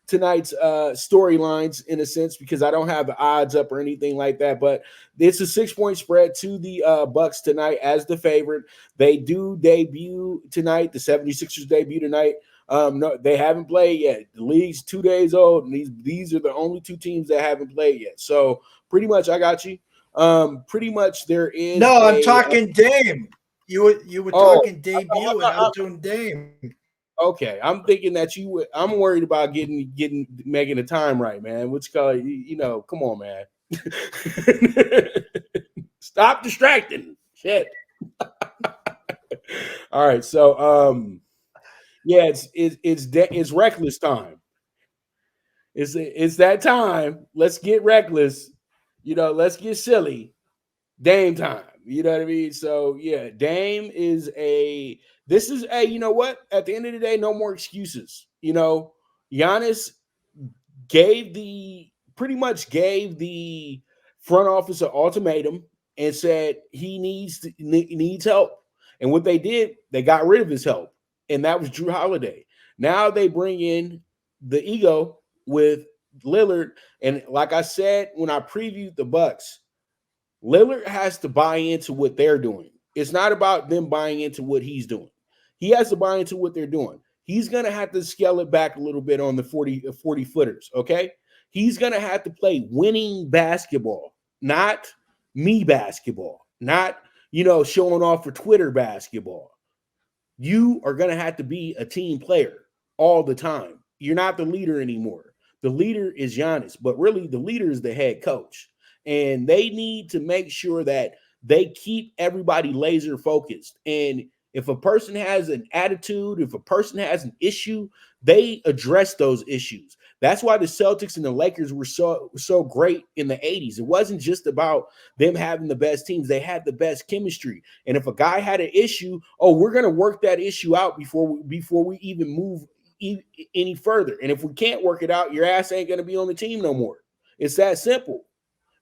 tonight's storylines in a sense because I don't have the odds up or anything like that. But it's a 6-point spread to the Bucks tonight as the favorite. They do debut tonight. The 76ers debut tonight. No, they haven't played yet. The league's 2 days old, and these are the only two teams that haven't played yet. So pretty much, I got you. Pretty much, there is. No, I'm talking Dame. You were talking debut, and I'm doing Dame. Okay, I'm thinking that you would. I'm worried about making the time right, man. Which color? Come on, man. Stop distracting. Shit. All right, so yeah, it's reckless time. It's that time. Let's get reckless. Let's get silly. Dame time. You know what I mean? So yeah, Dame is a. This is a. You know what? At the end of the day, no more excuses. Giannis pretty much gave the front office an ultimatum and said he needs help. And what they did, they got rid of his help, and that was Drew Holiday. Now they bring in the ego with Lillard, and like I said when I previewed the Bucks, Lillard has to buy into what they're doing. It's not about them buying into what he's doing. He has to buy into what they're doing. He's going to have to scale it back a little bit on the 40 footers, okay? He's going to have to play winning basketball, not me basketball, not, showing off for Twitter basketball. You are going to have to be a team player all the time. You're not the leader anymore. The leader is Giannis, but really the leader is the head coach. And they need to make sure that they keep everybody laser focused. And if a person has an attitude, if a person has an issue, they address those issues. That's why the Celtics and the Lakers were so great in the 80s. It wasn't just about them having the best teams. They had the best chemistry. And if a guy had an issue, we're going to work that issue out before we even move any further. And if we can't work it out, your ass ain't going to be on the team no more. It's that simple.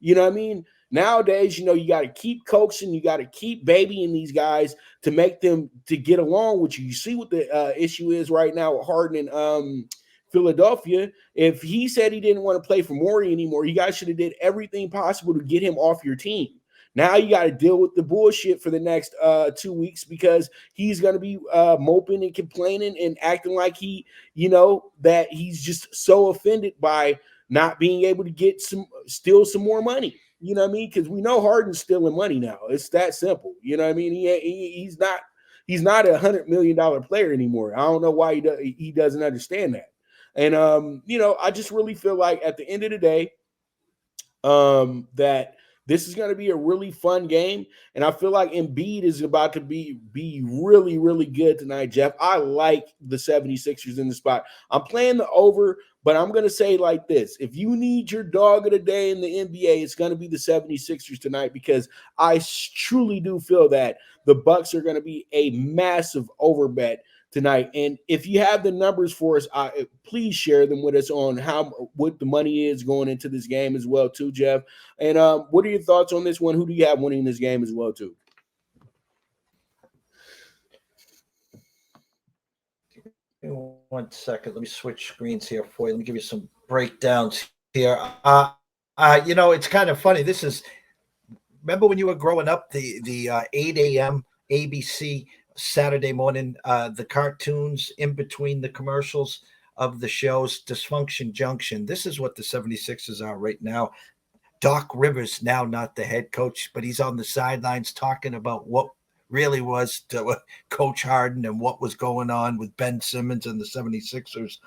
You know what I mean? Nowadays, you got to keep coaxing, you got to keep babying these guys to make them to get along with you. You see what the issue is right now with Harden and Philadelphia. If he said he didn't want to play for Morey anymore, you guys should have did everything possible to get him off your team. Now you got to deal with the bullshit for the next 2 weeks because he's going to be moping and complaining and acting like that he's just so offended by not being able to steal some more money. You know what I mean? Because we know Harden's stealing money now. It's that simple. You know what I mean? He's not a $100 million player anymore. I don't know why he doesn't understand that. And I just really feel like at the end of the day, that this is going to be a really fun game. And I feel like Embiid is about to be really, really good tonight, Jeff. I like the 76ers in the spot. I'm playing the over, but I'm going to say like this. If you need your dog of the day in the NBA, it's going to be the 76ers tonight because I truly do feel that the Bucks are going to be a massive overbet tonight. And if you have the numbers for us, please share them with us on what the money is going into this game as well too, Jeff. And what are your thoughts on this one? Who do you have winning this game as well too? Give me 1 second. Let me switch screens here for you. Let me give you some breakdowns here. It's kind of funny. Remember when you were growing up, the 8 a.m. ABC Saturday morning, the cartoons in between the commercials of the shows, Dysfunction Junction. This is what the 76ers are right now. Doc Rivers, now not the head coach, but he's on the sidelines talking about what really was to Coach Harden and what was going on with Ben Simmons and the 76ers.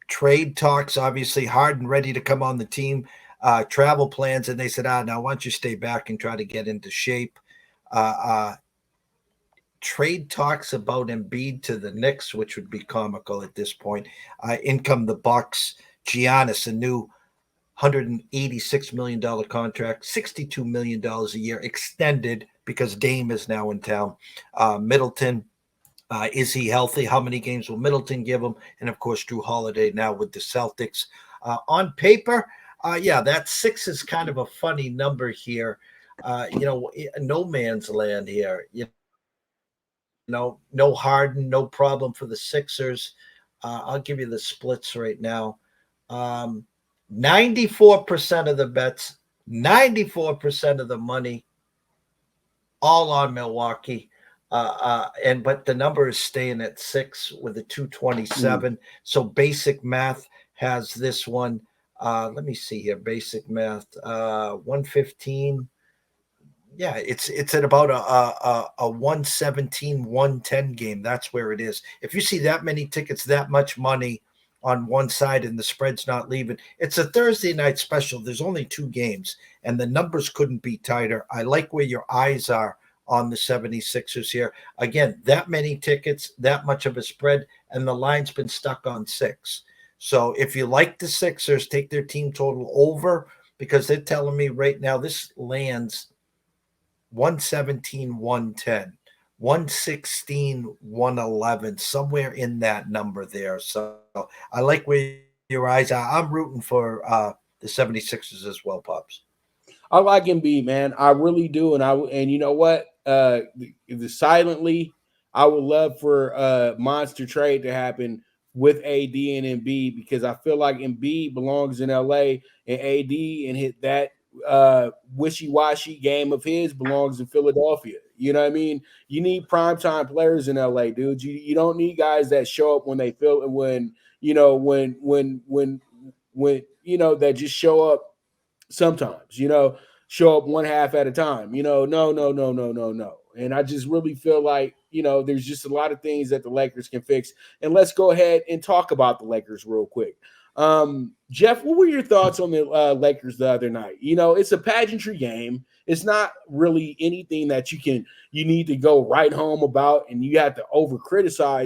Trade talks, obviously, Harden ready to come on the team. Travel plans, and they said, now why don't you stay back and try to get into shape? Trade talks about Embiid to the Knicks, which would be comical at this point. In come the Bucks. Giannis, a new $186 million contract, $62 million a year, extended because Dame is now in town. Middleton, is he healthy? How many games will Middleton give him? And, of course, Drew Holiday now with the Celtics. On paper, that 6 is kind of a funny number here. No man's land here. no Harden, no problem for the Sixers. I'll give you the splits right now. 94% of the bets, 94% of the money, all on Milwaukee. And but the number is staying at 6 with a 227. So basic math has this one. Let me see here. Basic math, 115. Yeah, it's at about a 117, 110 game. That's where it is. If you see that many tickets, that much money on one side and the spread's not leaving, it's a Thursday night special. There's only 2 games and the numbers couldn't be tighter. I like where your eyes are on the 76ers here. Again, that many tickets, that much of a spread, and the line's been stuck on 6. So if you like the Sixers, take their team total over, because they're telling me right now this lands 117, 110, 116, 111, somewhere in that number there. So I like where your eyes are. I'm rooting for the 76ers as well, Pops. I like Embiid, man. I really do, and you know what? Silently, I would love for monster trade to happen with AD and Embiid, because I feel like Embiid belongs in LA and AD and hit that wishy-washy game of his belongs in Philadelphia. You know what I mean? You need primetime players in LA, dude. You don't need guys that show up when they feel, when you know when that just show up sometimes, show up one half at a time. No, no, no, no, no, no. And I just really feel like, there's just a lot of things that the Lakers can fix. And let's go ahead and talk about the Lakers real quick. Jeff, what were your thoughts on the Lakers the other night? It's a pageantry game. It's not really anything that you need to go right home about and you have to over criticize.